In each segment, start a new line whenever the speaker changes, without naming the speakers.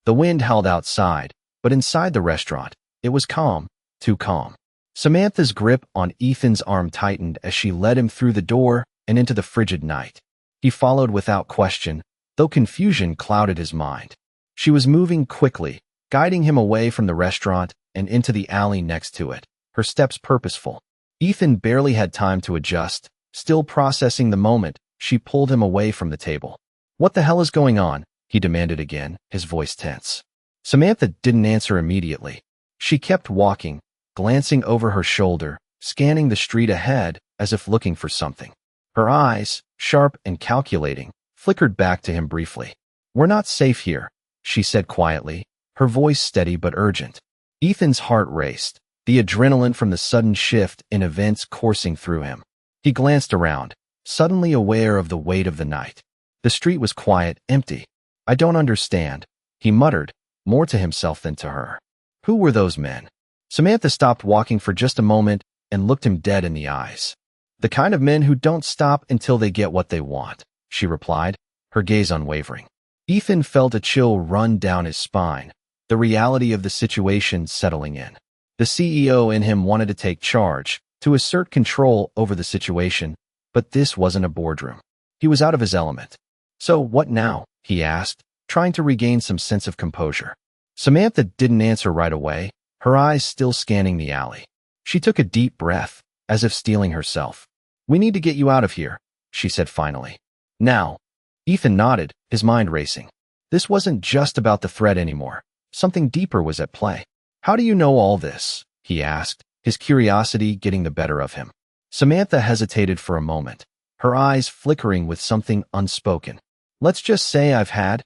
The wind howled outside, but inside the restaurant, it was calm, too calm. Samantha's grip on Ethan's arm tightened as she led him through the door and into the frigid night. He followed without question, though confusion clouded his mind. She was moving quickly, guiding him away from the restaurant and into the alley next to it, her steps purposeful. Ethan barely had time to adjust. Still processing the moment, she pulled him away from the table. "What the hell is going on?" he demanded again, his voice tense. Samantha didn't answer immediately. She kept walking, glancing over her shoulder, scanning the street ahead as if looking for something. Her eyes, sharp and calculating, flickered back to him briefly. "We're not safe here," she said quietly, her voice steady but urgent. Ethan's heart raced, the adrenaline from the sudden shift in events coursing through him. He glanced around, suddenly aware of the weight of the night. The street was quiet, empty. "I don't understand," he muttered, more to himself than to her. "Who were those men?" Samantha stopped walking for just a moment and looked him dead in the eyes. "The kind of men who don't stop until they get what they want," she replied, her gaze unwavering. Ethan felt a chill run down his spine, the reality of the situation settling in. The CEO in him wanted to take charge, to assert control over the situation, but this wasn't a boardroom. He was out of his element. "So what now?" he asked, trying to regain some sense of composure. Samantha didn't answer right away, her eyes still scanning the alley. She took a deep breath, as if steeling herself. "We need to get you out of here," she said finally. "Now." Ethan nodded, his mind racing. This wasn't just about the threat anymore. Something deeper was at play. "How do you know all this?" he asked, his curiosity getting the better of him. Samantha hesitated for a moment, her eyes flickering with something unspoken. "Let's just say I've had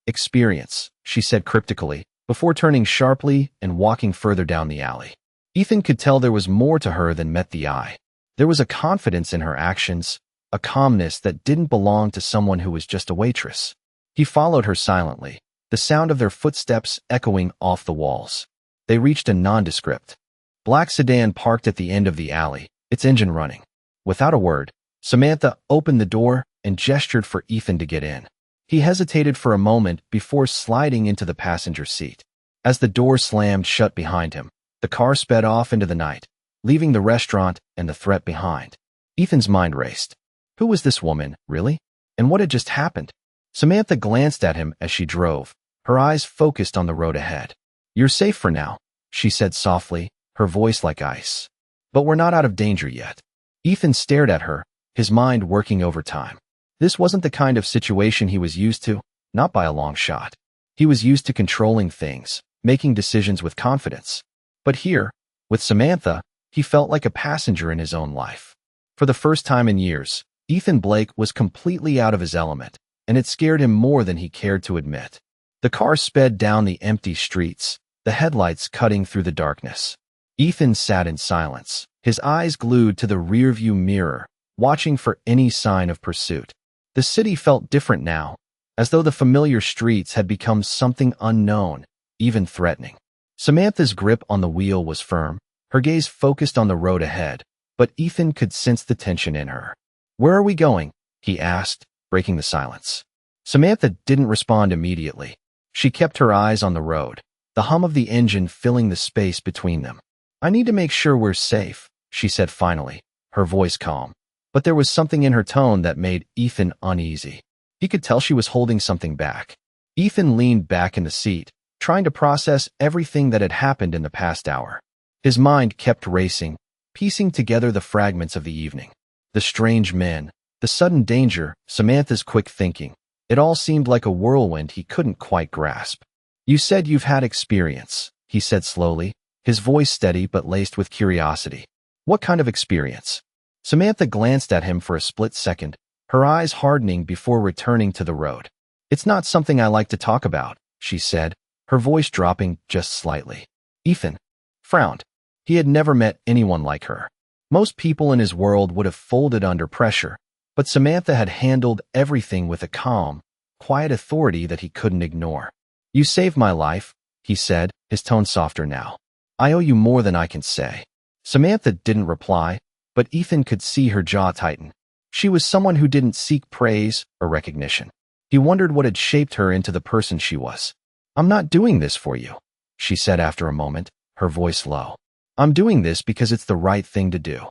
experience," she said cryptically, before turning sharply and walking further down the alley. Ethan could tell there was more to her than met the eye. There was a confidence in her actions, a calmness that didn't belong to someone who was just a waitress. He followed her silently, the sound of their footsteps echoing off the walls. They reached a nondescript black sedan parked at the end of the alley, its engine running. Without a word, Samantha opened the door and gestured for Ethan to get in. He hesitated for a moment before sliding into the passenger seat. As the door slammed shut behind him, the car sped off into the night, leaving the restaurant and the threat behind. Ethan's mind raced. Who was this woman, really? And what had just happened? Samantha glanced at him as she drove, her eyes focused on the road ahead. "You're safe for now," she said softly, her voice like ice. "But we're not out of danger yet." Ethan stared at her, his mind working overtime. This wasn't the kind of situation he was used to, not by a long shot. He was used to controlling things, making decisions with confidence. But here, with Samantha, he felt like a passenger in his own life. For the first time in years, Ethan Blake was completely out of his element, and it scared him more than he cared to admit. The car sped down the empty streets, the headlights cutting through the darkness. Ethan sat in silence, his eyes glued to the rearview mirror, watching for any sign of pursuit. The city felt different now, as though the familiar streets had become something unknown, even threatening. Samantha's grip on the wheel was firm, her gaze focused on the road ahead, but Ethan could sense the tension in her. "Where are we going?" he asked, breaking the silence. Samantha didn't respond immediately. She kept her eyes on the road, the hum of the engine filling the space between them. "I need to make sure we're safe," she said finally, her voice calm. But there was something in her tone that made Ethan uneasy. He could tell she was holding something back. Ethan leaned back in the seat, trying to process everything that had happened in the past hour. His mind kept racing, piecing together the fragments of the evening. The strange men, the sudden danger, Samantha's quick thinking. It all seemed like a whirlwind he couldn't quite grasp. "You said you've had experience," he said slowly, his voice steady but laced with curiosity. "What kind of experience?" Samantha glanced at him for a split second, her eyes hardening before returning to the road. "It's not something I like to talk about," she said, her voice dropping just slightly. Ethan frowned. He had never met anyone like her. Most people in his world would have folded under pressure, but Samantha had handled everything with a calm, quiet authority that he couldn't ignore. "You saved my life," he said, his tone softer now. "I owe you more than I can say." Samantha didn't reply, but Ethan could see her jaw tighten. She was someone who didn't seek praise or recognition. He wondered what had shaped her into the person she was. I'm not doing this for you, she said after a moment, her voice low. I'm doing this because it's the right thing to do.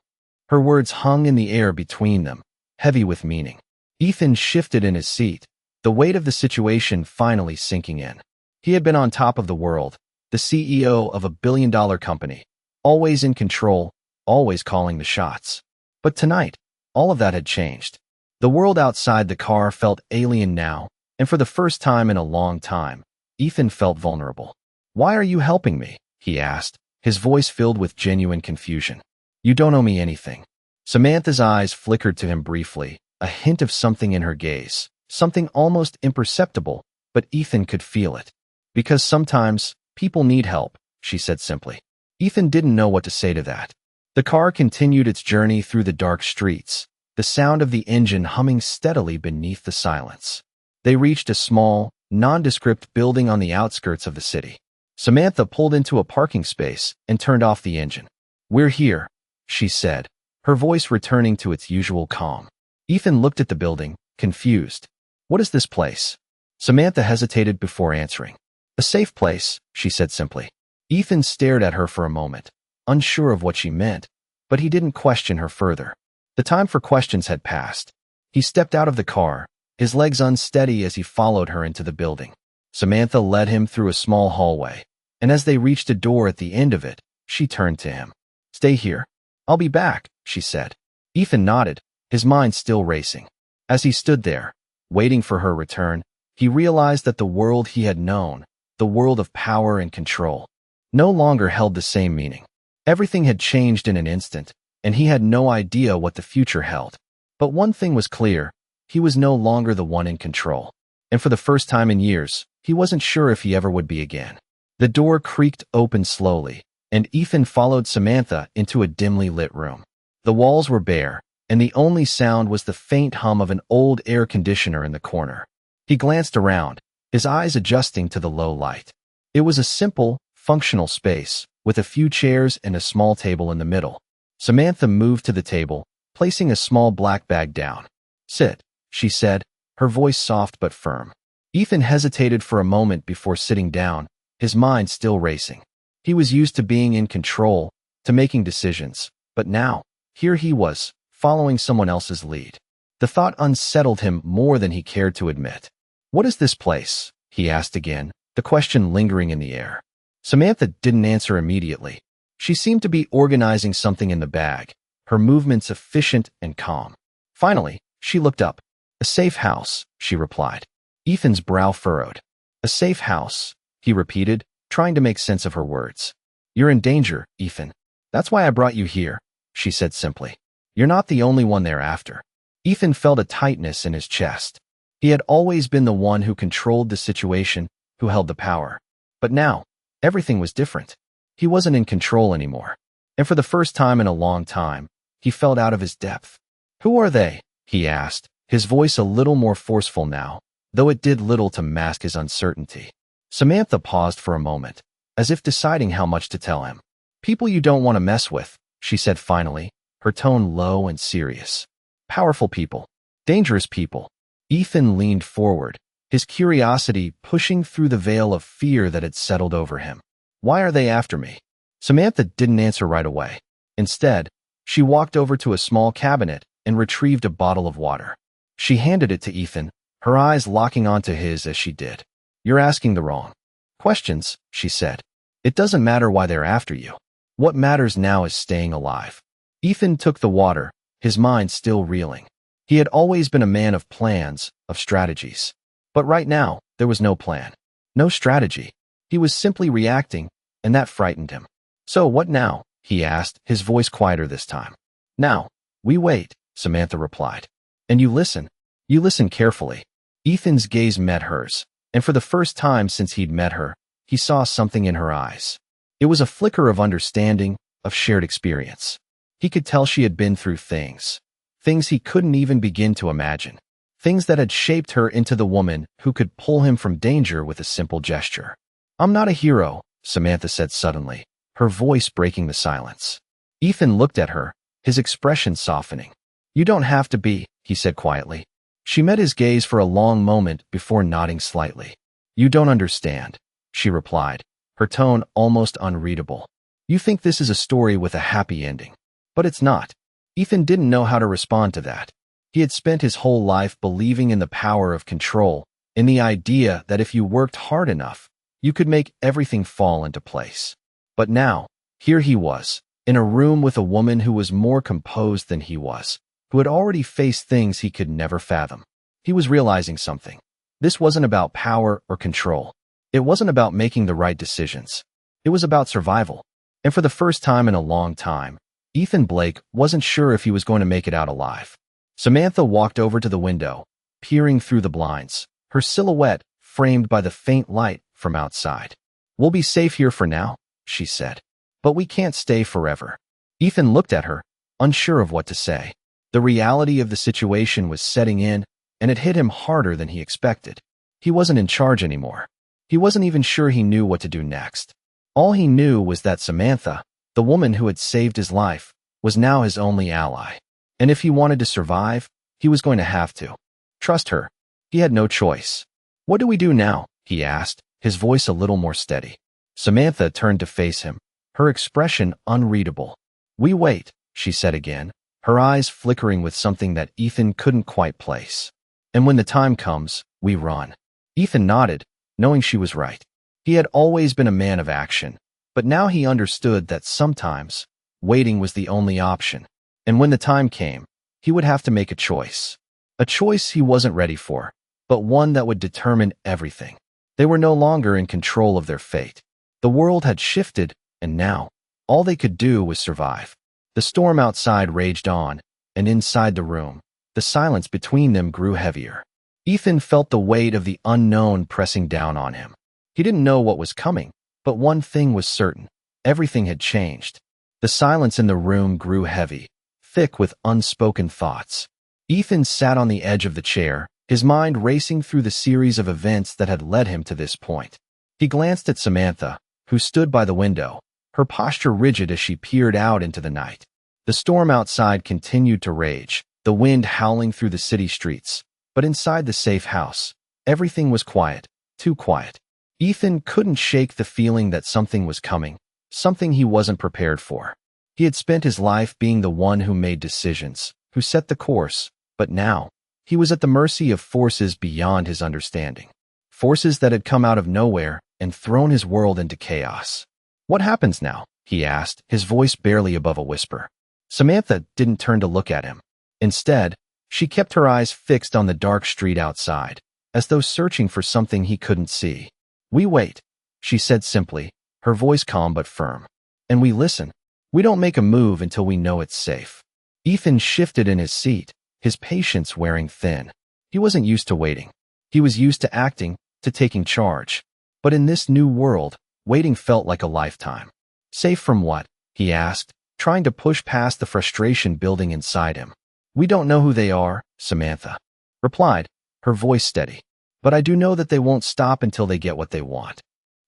Her words hung in the air between them, heavy with meaning. Ethan shifted in his seat, the weight of the situation finally sinking in. He had been on top of the world, the CEO of a billion-dollar company, always in control, always calling the shots. But tonight, all of that had changed. The world outside the car felt alien now, and for the first time in a long time, Ethan felt vulnerable. Why are you helping me? He asked, his voice filled with genuine confusion. You don't owe me anything. Samantha's eyes flickered to him briefly, a hint of something in her gaze, something almost imperceptible, but Ethan could feel it. Because sometimes, people need help, she said simply. Ethan didn't know what to say to that. The car continued its journey through the dark streets, the sound of the engine humming steadily beneath the silence. They reached a small, nondescript building on the outskirts of the city. Samantha pulled into a parking space and turned off the engine. We're here, she said, her voice returning to its usual calm. Ethan looked at the building, confused. What is this place? Samantha hesitated before answering. A safe place, she said simply. Ethan stared at her for a moment, unsure of what she meant, but he didn't question her further. The time for questions had passed. He stepped out of the car, his legs unsteady as he followed her into the building. Samantha led him through a small hallway, and as they reached a door at the end of it, she turned to him. Stay here. I'll be back, she said. Ethan nodded, his mind still racing. As he stood there, waiting for her return, he realized that the world he had known, the world of power and control, no longer held the same meaning. Everything had changed in an instant, and he had no idea what the future held. But one thing was clear, he was no longer the one in control. And for the first time in years, he wasn't sure if he ever would be again. The door creaked open slowly, and Ethan followed Samantha into a dimly lit room. The walls were bare, and the only sound was the faint hum of an old air conditioner in the corner. He glanced around, his eyes adjusting to the low light. It was a simple, functional space, with a few chairs and a small table in the middle. Samantha moved to the table, placing a small black bag down. Sit, she said, her voice soft but firm. Ethan hesitated for a moment before sitting down, his mind still racing. He was used to being in control, to making decisions, but now, here he was, following someone else's lead. The thought unsettled him more than he cared to admit. What is this place? He asked again, the question lingering in the air. Samantha didn't answer immediately. She seemed to be organizing something in the bag, her movements efficient and calm. Finally, she looked up. A safe house, she replied. Ethan's brow furrowed. A safe house, he repeated, trying to make sense of her words. You're in danger, Ethan. That's why I brought you here, she said simply. You're not the only one they're after. Ethan felt a tightness in his chest. He had always been the one who controlled the situation, who held the power. But now, everything was different. He wasn't in control anymore. And for the first time in a long time, he felt out of his depth. Who are they? He asked, his voice a little more forceful now, though it did little to mask his uncertainty. Samantha paused for a moment, as if deciding how much to tell him. People you don't want to mess with, she said finally, her tone low and serious. Powerful people. Dangerous people. Ethan leaned forward, his curiosity pushing through the veil of fear that had settled over him. Why are they after me? Samantha didn't answer right away. Instead, she walked over to a small cabinet and retrieved a bottle of water. She handed it to Ethan, her eyes locking onto his as she did. You're asking the wrong questions, she said. It doesn't matter why they're after you. What matters now is staying alive. Ethan took the water, his mind still reeling. He had always been a man of plans, of strategies. But right now, there was no plan. No strategy. He was simply reacting, and that frightened him. So what now? He asked, his voice quieter this time. Now, we wait, Samantha replied. And you listen. You listen carefully. Ethan's gaze met hers, and for the first time since he'd met her, he saw something in her eyes. It was a flicker of understanding, of shared experience. He could tell she had been through things he couldn't even begin to imagine, things that had shaped her into the woman who could pull him from danger with a simple gesture. I'm not a hero, Samantha said suddenly, her voice breaking the silence. Ethan looked at her, his expression softening. You don't have to be, he said quietly. She met his gaze for a long moment before nodding slightly. You don't understand. she replied, her tone almost unreadable. You think this is a story with a happy ending. But it's not. Ethan didn't know how to respond to that. He had spent his whole life believing in the power of control, in the idea that if you worked hard enough, you could make everything fall into place. But now, here he was, in a room with a woman who was more composed than he was, who had already faced things he could never fathom. He was realizing something. This wasn't about power or control. It wasn't about making the right decisions. It was about survival. And for the first time in a long time, Ethan Blake wasn't sure if he was going to make it out alive. Samantha walked over to the window, peering through the blinds, her silhouette framed by the faint light from outside. We'll be safe here for now, she said. But we can't stay forever. Ethan looked at her, unsure of what to say. The reality of the situation was setting in, and it hit him harder than he expected. He wasn't in charge anymore. He wasn't even sure he knew what to do next. All he knew was that Samantha, the woman who had saved his life, was now his only ally. And if he wanted to survive, he was going to have to trust her. He had no choice. What do we do now? He asked, his voice a little more steady. Samantha turned to face him, her expression unreadable. We wait, she said again, her eyes flickering with something that Ethan couldn't quite place. And when the time comes, we run. Ethan nodded, knowing she was right. He had always been a man of action, but now he understood that sometimes waiting was the only option. And when the time came, he would have to make a choice. A choice he wasn't ready for, but one that would determine everything. They were no longer in control of their fate. The world had shifted, and now, all they could do was survive. The storm outside raged on, and inside the room, the silence between them grew heavier. Ethan felt the weight of the unknown pressing down on him. He didn't know what was coming, but one thing was certain. Everything had changed. The silence in the room grew heavy, thick with unspoken thoughts. Ethan sat on the edge of the chair, his mind racing through the series of events that had led him to this point. He glanced at Samantha, who stood by the window, her posture rigid as she peered out into the night. The storm outside continued to rage, the wind howling through the city streets. But inside the safe house, everything was quiet, too quiet. Ethan couldn't shake the feeling that something was coming, something he wasn't prepared for. He had spent his life being the one who made decisions, who set the course, but now, he was at the mercy of forces beyond his understanding. Forces that had come out of nowhere and thrown his world into chaos. What happens now? He asked, his voice barely above a whisper. Samantha didn't turn to look at him. Instead, she kept her eyes fixed on the dark street outside, as though searching for something he couldn't see. We wait, she said simply, her voice calm but firm. And we listen. We don't make a move until we know it's safe. Ethan shifted in his seat, his patience wearing thin. He wasn't used to waiting. He was used to acting, to taking charge. But in this new world, waiting felt like a lifetime. Safe from what? He asked, trying to push past the frustration building inside him. We don't know who they are, Samantha replied, her voice steady. But I do know that they won't stop until they get what they want.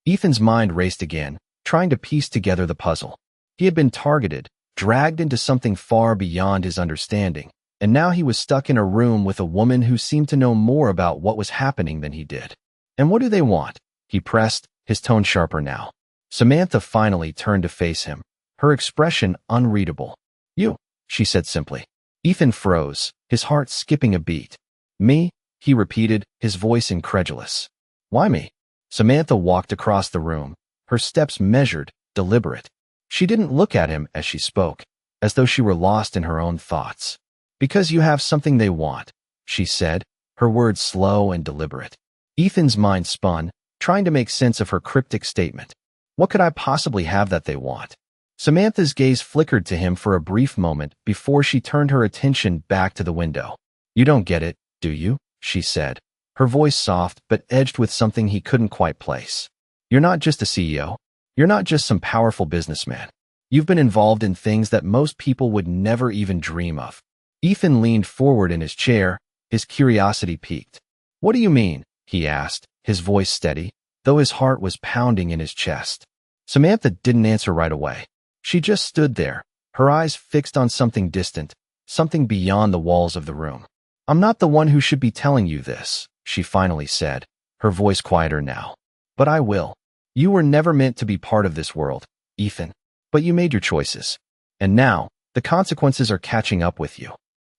Ethan's mind raced again, trying to piece together the puzzle. He had been targeted, dragged into something far beyond his understanding, and now he was stuck in a room with a woman who seemed to know more about what was happening than he did. And what do they want? He pressed, his tone sharper now. Samantha finally turned to face him, her expression unreadable. You, she said simply. Ethan froze, his heart skipping a beat. Me? He repeated, his voice incredulous. Why me? Samantha walked across the room, her steps measured, deliberate. She didn't look at him as she spoke, as though she were lost in her own thoughts. Because you have something they want, she said, her words slow and deliberate. Ethan's mind spun, trying to make sense of her cryptic statement. What could I possibly have that they want? Samantha's gaze flickered to him for a brief moment before she turned her attention back to the window. You don't get it, do you? She said, her voice soft but edged with something he couldn't quite place. You're not just a CEO. You're not just some powerful businessman. You've been involved in things that most people would never even dream of. Ethan leaned forward in his chair, his curiosity piqued. What do you mean? He asked, his voice steady, though his heart was pounding in his chest. Samantha didn't answer right away. She just stood there, her eyes fixed on something distant, something beyond the walls of the room. I'm not the one who should be telling you this, she finally said, her voice quieter now. But I will. You were never meant to be part of this world, Ethan. But you made your choices. And now, the consequences are catching up with you.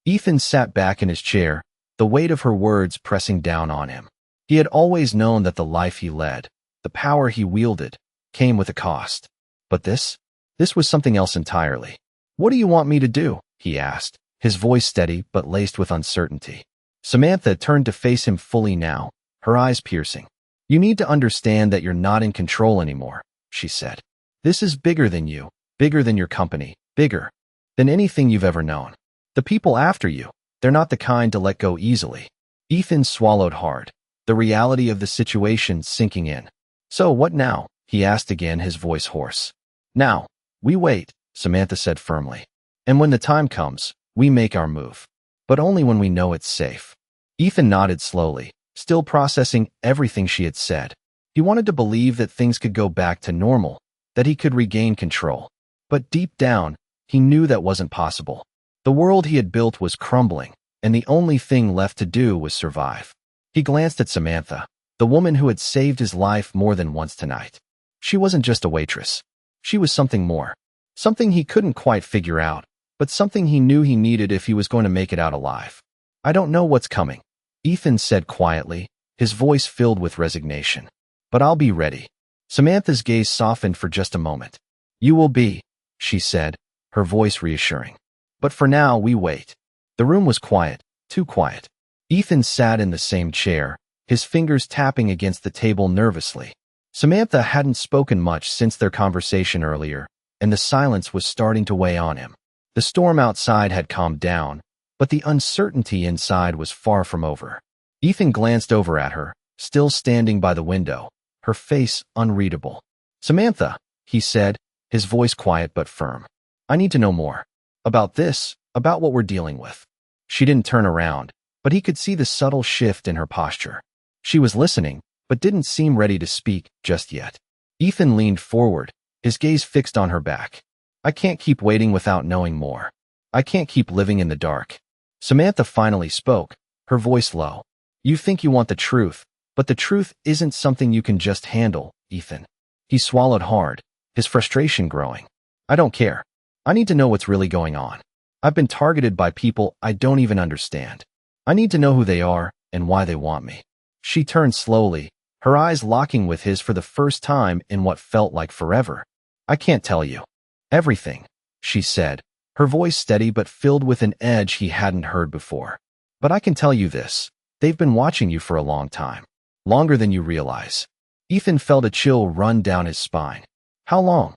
Ethan sat back in his chair, the weight of her words pressing down on him. He had always known that the life he led, the power he wielded, came with a cost. But this was something else entirely. What do you want me to do? He asked, his voice steady but laced with uncertainty. Samantha turned to face him fully now, her eyes piercing. You need to understand that you're not in control anymore, she said. This is bigger than you, bigger than your company, bigger than anything you've ever known. The people after you, they're not the kind to let go easily. Ethan swallowed hard, the reality of the situation sinking in. So what now? He asked again, his voice hoarse. Now, we wait, Samantha said firmly. And when the time comes, we make our move. But only when we know it's safe. Ethan nodded slowly, still processing everything she had said. He wanted to believe that things could go back to normal, that he could regain control. But deep down, he knew that wasn't possible. The world he had built was crumbling, and the only thing left to do was survive. He glanced at Samantha, the woman who had saved his life more than once tonight. She wasn't just a waitress. She was something more. Something he couldn't quite figure out, but something he knew he needed if he was going to make it out alive. I don't know what's coming, Ethan said quietly, his voice filled with resignation. But I'll be ready. Samantha's gaze softened for just a moment. You will be, she said, her voice reassuring. But for now, we wait. The room was quiet, too quiet. Ethan sat in the same chair, his fingers tapping against the table nervously. Samantha hadn't spoken much since their conversation earlier, and the silence was starting to weigh on him. The storm outside had calmed down, but the uncertainty inside was far from over. Ethan glanced over at her, still standing by the window, her face unreadable. Samantha, he said, his voice quiet but firm. I need to know more. About this, about what we're dealing with. She didn't turn around, but he could see the subtle shift in her posture. She was listening, but didn't seem ready to speak just yet. Ethan leaned forward, his gaze fixed on her back. I can't keep waiting without knowing more. I can't keep living in the dark. Samantha finally spoke, her voice low. You think you want the truth, but the truth isn't something you can just handle, Ethan. He swallowed hard, his frustration growing. I don't care. I need to know what's really going on. I've been targeted by people I don't even understand. I need to know who they are and why they want me. She turned slowly, her eyes locking with his for the first time in what felt like forever. I can't tell you everything, she said, her voice steady but filled with an edge he hadn't heard before. But I can tell you this. They've been watching you for a long time. Longer than you realize. Ethan felt a chill run down his spine. How long?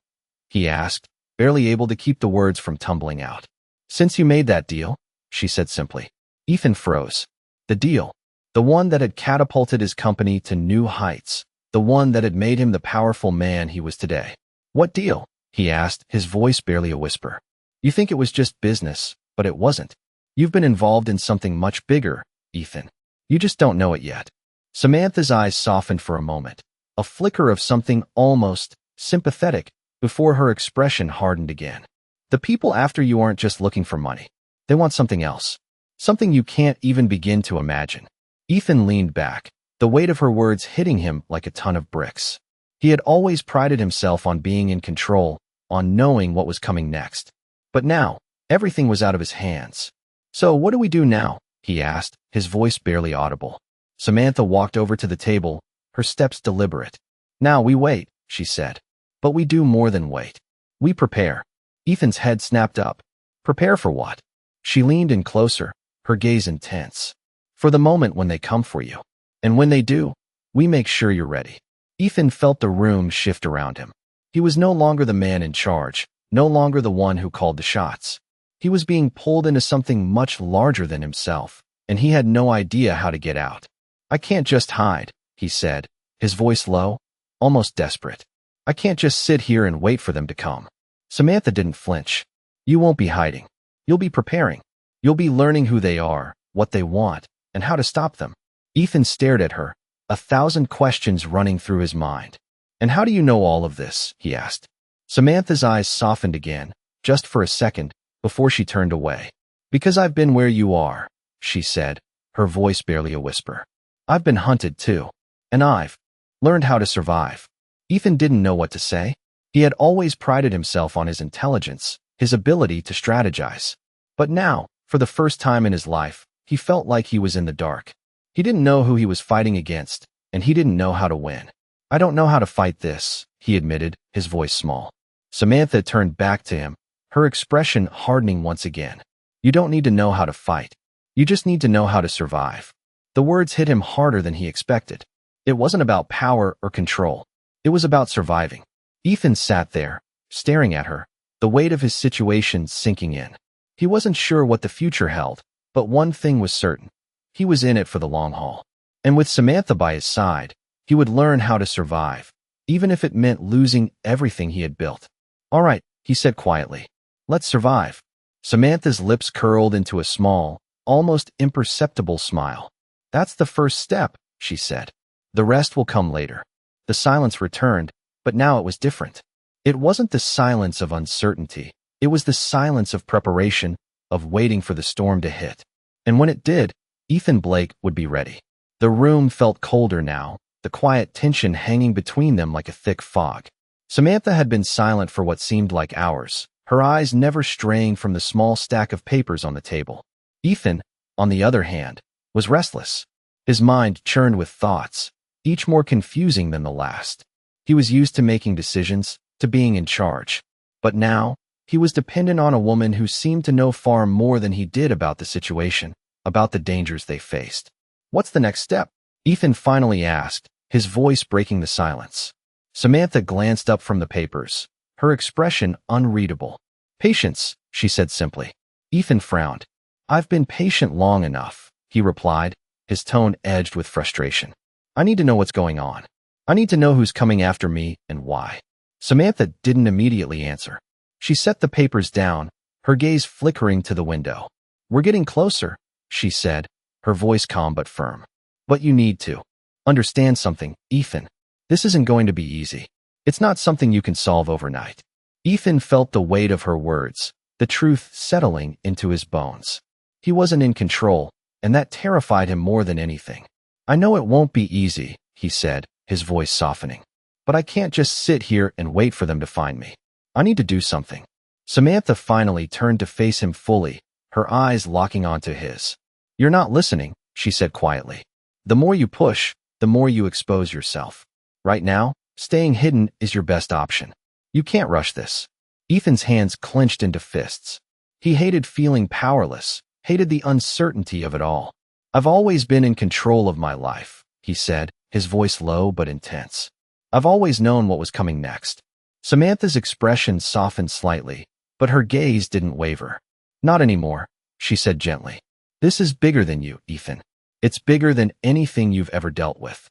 He asked, barely able to keep the words from tumbling out. Since you made that deal, she said simply. Ethan froze. The deal. The one that had catapulted his company to new heights. The one that had made him the powerful man he was today. What deal? He asked, his voice barely a whisper. You think it was just business, but it wasn't. You've been involved in something much bigger, Ethan. You just don't know it yet. Samantha's eyes softened for a moment, a flicker of something almost sympathetic before her expression hardened again. The people after you aren't just looking for money. They want something else. Something you can't even begin to imagine. Ethan leaned back, the weight of her words hitting him like a ton of bricks. He had always prided himself on being in control, on knowing what was coming next. But now, everything was out of his hands. So what do we do now? He asked, his voice barely audible. Samantha walked over to the table, her steps deliberate. Now we wait, she said. But we do more than wait. We prepare. Ethan's head snapped up. Prepare for what? She leaned in closer, her gaze intense. For the moment when they come for you. And when they do, we make sure you're ready. Ethan felt the room shift around him. He was no longer the man in charge, no longer the one who called the shots. He was being pulled into something much larger than himself, and he had no idea how to get out. I can't just hide, he said, his voice low, almost desperate. I can't just sit here and wait for them to come. Samantha didn't flinch. You won't be hiding. You'll be preparing. You'll be learning who they are, what they want, and how to stop them. Ethan stared at her, 1,000 questions running through his mind. And how do you know all of this? He asked. Samantha's eyes softened again, just for a second, before she turned away. Because I've been where you are, she said, her voice barely a whisper. I've been hunted too. And I've learned how to survive. Ethan didn't know what to say. He had always prided himself on his intelligence, his ability to strategize. But now, for the first time in his life, he felt like he was in the dark. He didn't know who he was fighting against, and he didn't know how to win. "I don't know how to fight this," he admitted, his voice small. Samantha turned back to him, her expression hardening once again. "You don't need to know how to fight. You just need to know how to survive." The words hit him harder than he expected. It wasn't about power or control. It was about surviving. Ethan sat there, staring at her, the weight of his situation sinking in. He wasn't sure what the future held, but one thing was certain. He was in it for the long haul. And with Samantha by his side, he would learn how to survive, even if it meant losing everything he had built. "All right," he said quietly. "Let's survive." Samantha's lips curled into a small, almost imperceptible smile. "That's the first step," she said. "The rest will come later." The silence returned, but now it was different. It wasn't the silence of uncertainty. It was the silence of preparation, of waiting for the storm to hit. And when it did, Ethan Blake would be ready. The room felt colder now, the quiet tension hanging between them like a thick fog. Samantha had been silent for what seemed like hours, her eyes never straying from the small stack of papers on the table. Ethan, on the other hand, was restless. His mind churned with thoughts, each more confusing than the last. He was used to making decisions, to being in charge. But now, he was dependent on a woman who seemed to know far more than he did about the situation, about the dangers they faced. "What's the next step?" Ethan finally asked, his voice breaking the silence. Samantha glanced up from the papers, her expression unreadable. "Patience," she said simply. Ethan frowned. "I've been patient long enough," he replied, his tone edged with frustration. "I need to know what's going on. I need to know who's coming after me and why." Samantha didn't immediately answer. She set the papers down, her gaze flickering to the window. "We're getting closer," she said, her voice calm but firm. "But you need to understand something, Ethan. This isn't going to be easy. It's not something you can solve overnight." Ethan felt the weight of her words, the truth settling into his bones. He wasn't in control, and that terrified him more than anything. "I know it won't be easy," he said, his voice softening. "But I can't just sit here and wait for them to find me. I need to do something." Samantha finally turned to face him fully, her eyes locking onto his. "You're not listening," she said quietly. "The more you push, the more you expose yourself. Right now, staying hidden is your best option. You can't rush this." Ethan's hands clenched into fists. He hated feeling powerless, hated the uncertainty of it all. "I've always been in control of my life," he said, his voice low but intense. "I've always known what was coming next." Samantha's expression softened slightly, but her gaze didn't waver. "Not anymore," she said gently. "This is bigger than you, Ethan. It's bigger than anything you've ever dealt with."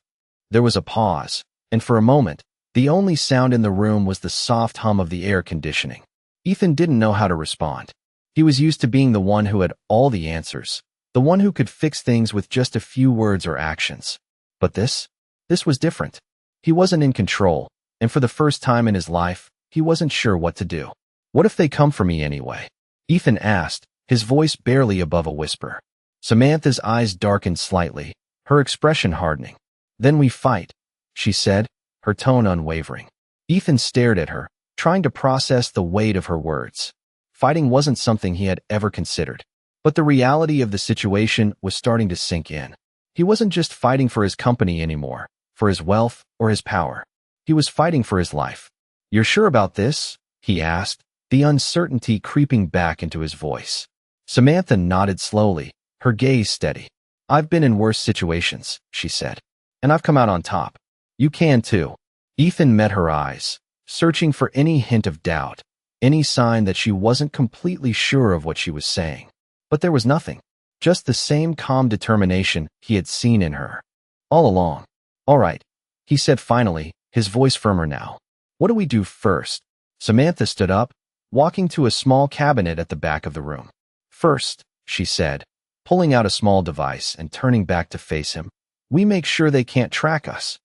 There was a pause, and for a moment, the only sound in the room was the soft hum of the air conditioning. Ethan didn't know how to respond. He was used to being the one who had all the answers, the one who could fix things with just a few words or actions. But this was different. He wasn't in control, and for the first time in his life, he wasn't sure what to do. "What if they come for me anyway?" Ethan asked, his voice barely above a whisper. Samantha's eyes darkened slightly, her expression hardening. "Then we fight," she said, her tone unwavering. Ethan stared at her, trying to process the weight of her words. Fighting wasn't something he had ever considered. But the reality of the situation was starting to sink in. He wasn't just fighting for his company anymore, for his wealth or his power. He was fighting for his life. "You're sure about this?" he asked, the uncertainty creeping back into his voice. Samantha nodded slowly, her gaze steady. "I've been in worse situations," she said, "and I've come out on top. You can too." Ethan met her eyes, searching for any hint of doubt, any sign that she wasn't completely sure of what she was saying. But there was nothing, just the same calm determination he had seen in her all along. "All right," he said finally, his voice firmer now. "What do we do first?" Samantha stood up, walking to a small cabinet at the back of the room. "First," she said, pulling out a small device and turning back to face him, "we make sure they can't track us."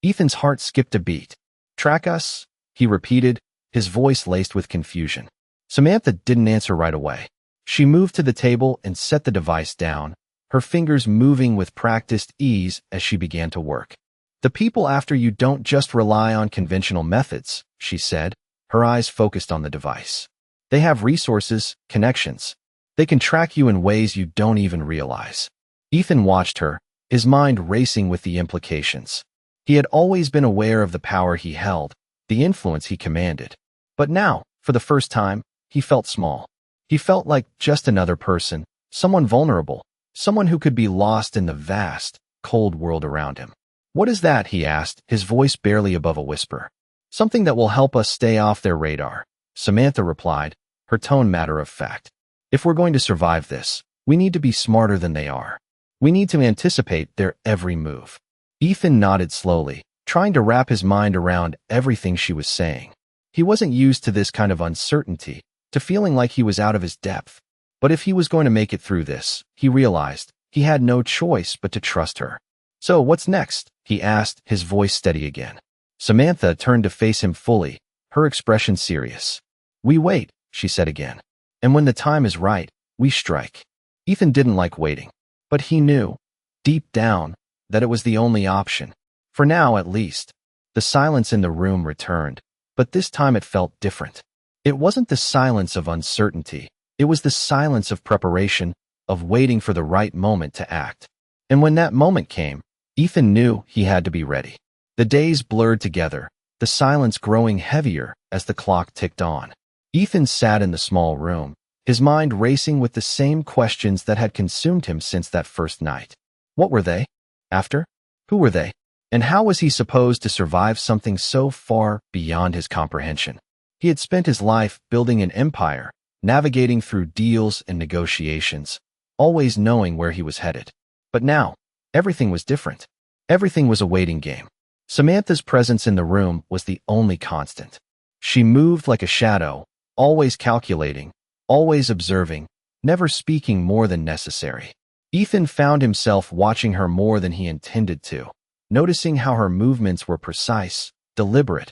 Ethan's heart skipped a beat. "Track us?" he repeated, his voice laced with confusion. Samantha didn't answer right away. She moved to the table and set the device down, her fingers moving with practiced ease as she began to work. The people after you don't just rely on conventional methods, she said, her eyes focused on the device. They have resources, connections. They can track you in ways you don't even realize. Ethan watched her, his mind racing with the implications. He had always been aware of the power he held, the influence he commanded. But now, for the first time, he felt small. He felt like just another person, someone vulnerable, someone who could be lost in the vast, cold world around him. "What is that?" he asked, his voice barely above a whisper. "Something that will help us stay off their radar," Samantha replied, her tone matter of fact. "If we're going to survive this, we need to be smarter than they are. We need to anticipate their every move." Ethan nodded slowly, trying to wrap his mind around everything she was saying. He wasn't used to this kind of uncertainty, to feeling like he was out of his depth. But if he was going to make it through this, he realized he had no choice but to trust her. "So what's next?" he asked, his voice steady again. Samantha turned to face him fully, her expression serious. "We wait," she said again. "And when the time is right, we strike." Ethan didn't like waiting, but he knew, deep down, that it was the only option. For now, at least. The silence in the room returned, but this time it felt different. It wasn't the silence of uncertainty. It was the silence of preparation, of waiting for the right moment to act. And when that moment came, Ethan knew he had to be ready. The days blurred together, the silence growing heavier as the clock ticked on. Ethan sat in the small room, his mind racing with the same questions that had consumed him since that first night. What were they? After? Who were they? And how was he supposed to survive something so far beyond his comprehension? He had spent his life building an empire, navigating through deals and negotiations, always knowing where he was headed. But now, everything was different. Everything was a waiting game. Samantha's presence in the room was the only constant. She moved like a shadow, always calculating, always observing, never speaking more than necessary. Ethan found himself watching her more than he intended to, noticing how her movements were precise, deliberate,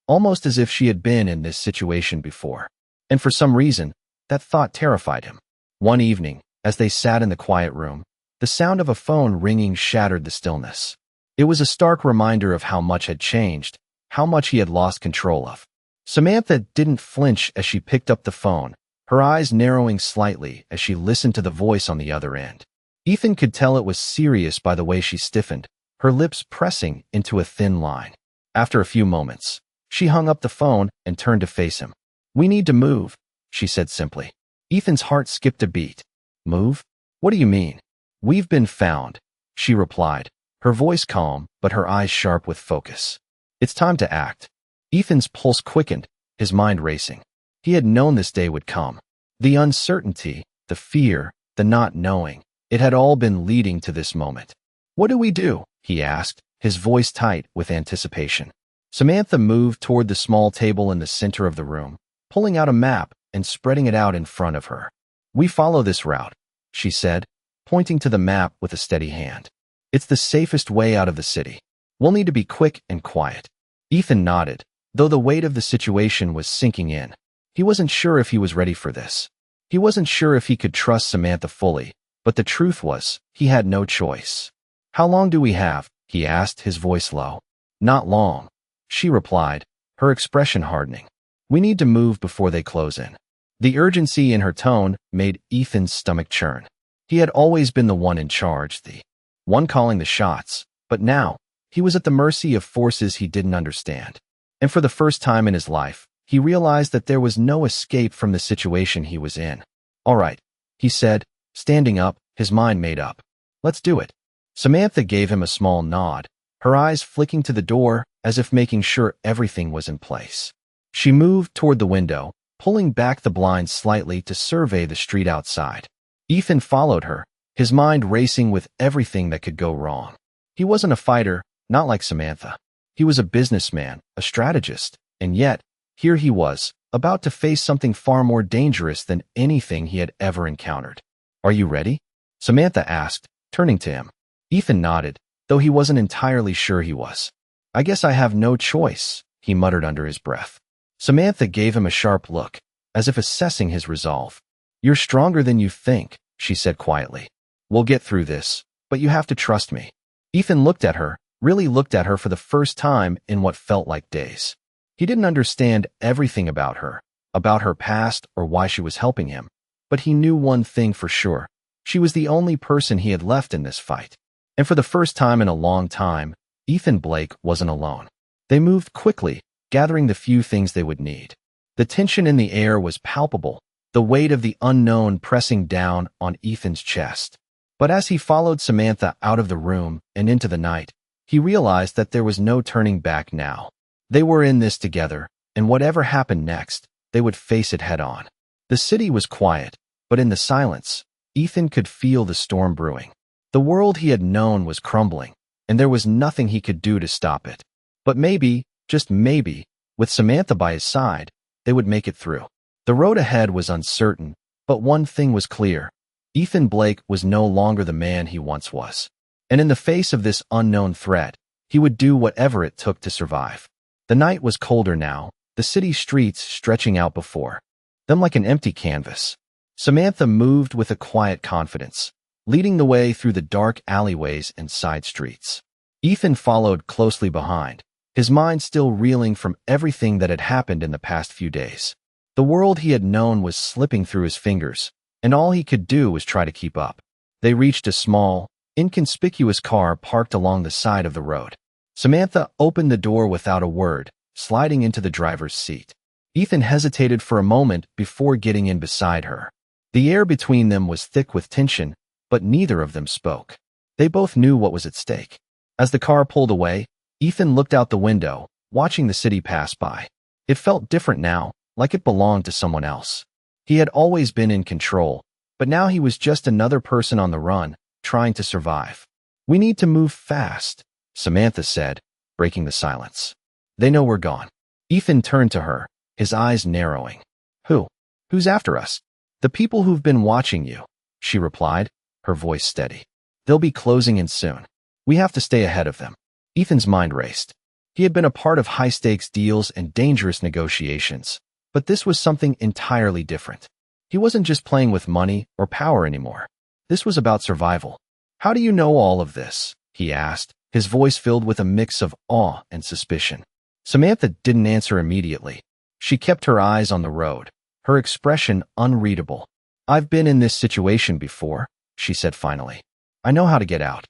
almost as if she had been in this situation before. And for some reason, that thought terrified him. One evening, as they sat in the quiet room, the sound of a phone ringing shattered the stillness. It was a stark reminder of how much had changed, how much he had lost control of. Samantha didn't flinch as she picked up the phone, her eyes narrowing slightly as she listened to the voice on the other end. Ethan could tell it was serious by the way she stiffened, her lips pressing into a thin line. After a few moments, she hung up the phone and turned to face him. "We need to move," she said simply. Ethan's heart skipped a beat. "Move? What do you mean?" "We've been found," she replied, her voice calm but her eyes sharp with focus. "It's time to act." Ethan's pulse quickened, his mind racing. He had known this day would come. The uncertainty, the fear, the not knowing, it had all been leading to this moment. "What do we do?" he asked, his voice tight with anticipation. Samantha moved toward the small table in the center of the room, pulling out a map and spreading it out in front of her. "We follow this route," she said, pointing to the map with a steady hand. "It's the safest way out of the city. We'll need to be quick and quiet." Ethan nodded, though the weight of the situation was sinking in. He wasn't sure if he was ready for this. He wasn't sure if he could trust Samantha fully, but the truth was, he had no choice. "How long do we have?" he asked, his voice low. "Not long," she replied, her expression hardening. "We need to move before they close in." The urgency in her tone made Ethan's stomach churn. He had always been the one in charge, the one calling the shots, but now, he was at the mercy of forces he didn't understand. And for the first time in his life, he realized that there was no escape from the situation he was in. "All right," he said, standing up, his mind made up. "Let's do it." Samantha gave him a small nod, her eyes flicking to the door as if making sure everything was in place. She moved toward the window, pulling back the blinds slightly to survey the street outside. Ethan followed her, his mind racing with everything that could go wrong. He wasn't a fighter, not like Samantha. He was a businessman, a strategist, and yet, here he was, about to face something far more dangerous than anything he had ever encountered. "Are you ready?" Samantha asked, turning to him. Ethan nodded, though he wasn't entirely sure he was. "I guess I have no choice," he muttered under his breath. Samantha gave him a sharp look, as if assessing his resolve. "You're stronger than you think," she said quietly. "We'll get through this, but you have to trust me." Ethan looked at her, really looked at her for the first time in what felt like days. He didn't understand everything about her past, or why she was helping him. But he knew one thing for sure. She was the only person he had left in this fight. And for the first time in a long time, Ethan Blake wasn't alone. They moved quickly, gathering the few things they would need. The tension in the air was palpable, the weight of the unknown pressing down on Ethan's chest. But as he followed Samantha out of the room and into the night, he realized that there was no turning back now. They were in this together, and whatever happened next, they would face it head on. The city was quiet, but in the silence, Ethan could feel the storm brewing. The world he had known was crumbling, and there was nothing he could do to stop it. But maybe, just maybe, with Samantha by his side, they would make it through. The road ahead was uncertain, but one thing was clear. Ethan Blake was no longer the man he once was. And in the face of this unknown threat, he would do whatever it took to survive. The night was colder now, the city streets stretching out before them like an empty canvas. Samantha moved with a quiet confidence, leading the way through the dark alleyways and side streets. Ethan followed closely behind, his mind still reeling from everything that had happened in the past few days. The world he had known was slipping through his fingers, and all he could do was try to keep up. They reached a small, inconspicuous car parked along the side of the road. Samantha opened the door without a word, sliding into the driver's seat. Ethan hesitated for a moment before getting in beside her. The air between them was thick with tension, but neither of them spoke. They both knew what was at stake. As the car pulled away, Ethan looked out the window, watching the city pass by. It felt different now, like it belonged to someone else. He had always been in control, but now he was just another person on the run, trying to survive. "We need to move fast," Samantha said, breaking the silence. "They know we're gone." Ethan turned to her, his eyes narrowing. Who's after us?" "The people who've been watching you," she replied, her voice steady. "They'll be closing in soon. We have to stay ahead of them." Ethan's mind raced. He had been a part of high-stakes deals and dangerous negotiations, but this was something entirely different. He wasn't just playing with money or power anymore. This was about survival. "How do you know all of this?" he asked, his voice filled with a mix of awe and suspicion. Samantha didn't answer immediately. She kept her eyes on the road, her expression unreadable. "I've been in this situation before," she said finally. "I know how to get out."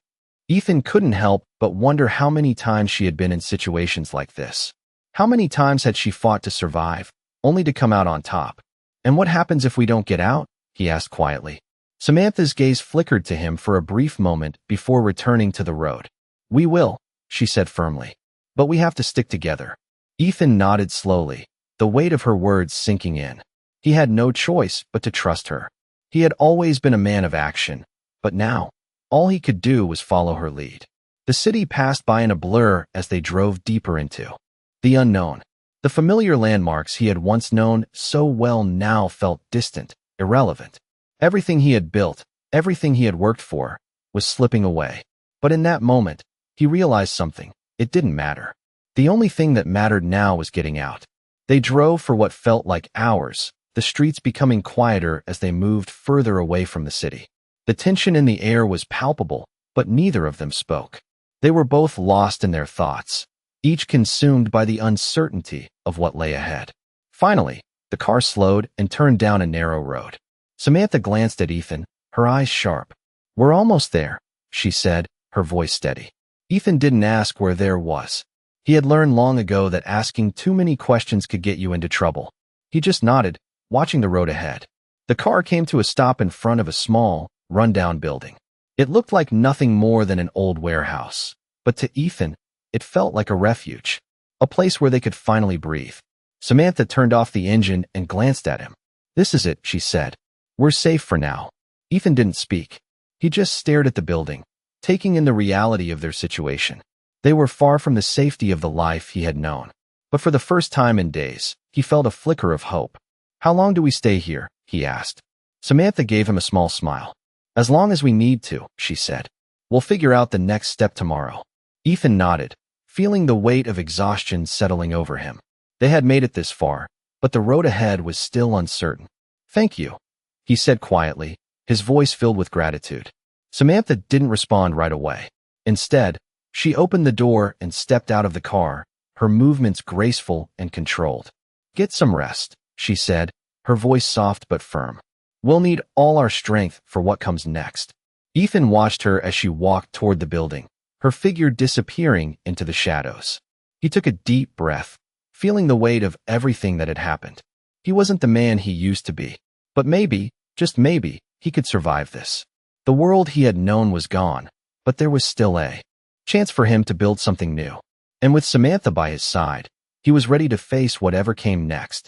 Ethan couldn't help but wonder how many times she had been in situations like this. How many times had she fought to survive, only to come out on top? "And what happens if we don't get out?" he asked quietly. Samantha's gaze flickered to him for a brief moment before returning to the road. "We will," she said firmly. "But we have to stick together." Ethan nodded slowly, the weight of her words sinking in. He had no choice but to trust her. He had always been a man of action, but now, all he could do was follow her lead. The city passed by in a blur as they drove deeper into the unknown. The familiar landmarks he had once known so well now felt distant, irrelevant. Everything he had built, everything he had worked for, was slipping away. But in that moment, he realized something. It didn't matter. The only thing that mattered now was getting out. They drove for what felt like hours, the streets becoming quieter as they moved further away from the city. The tension in the air was palpable, but neither of them spoke. They were both lost in their thoughts, each consumed by the uncertainty of what lay ahead. Finally, the car slowed and turned down a narrow road. Samantha glanced at Ethan, her eyes sharp. "We're almost there," she said, her voice steady. Ethan didn't ask where there was. He had learned long ago that asking too many questions could get you into trouble. He just nodded, watching the road ahead. The car came to a stop in front of a small, rundown building. It looked like nothing more than an old warehouse, but to Ethan, it felt like a refuge, a place where they could finally breathe. Samantha turned off the engine and glanced at him. "This is it," she said. "We're safe for now." Ethan didn't speak. He just stared at the building, taking in the reality of their situation. They were far from the safety of the life he had known. But for the first time in days, he felt a flicker of hope. "How long do we stay here?" he asked. Samantha gave him a small smile. "As long as we need to," she said. "We'll figure out the next step tomorrow." Ethan nodded, feeling the weight of exhaustion settling over him. They had made it this far, but the road ahead was still uncertain. "Thank you," he said quietly, his voice filled with gratitude. Samantha didn't respond right away. Instead, She opened the door and stepped out of the car, her movements graceful and controlled. "Get some rest," she said, her voice soft but firm. "We'll need all our strength for what comes next." Ethan watched her as she walked toward the building, her figure disappearing into the shadows. He took a deep breath, feeling the weight of everything that had happened. He wasn't the man he used to be, but maybe, just maybe, he could survive this. The world he had known was gone, but there was still a chance for him to build something new. And with Samantha by his side, he was ready to face whatever came next.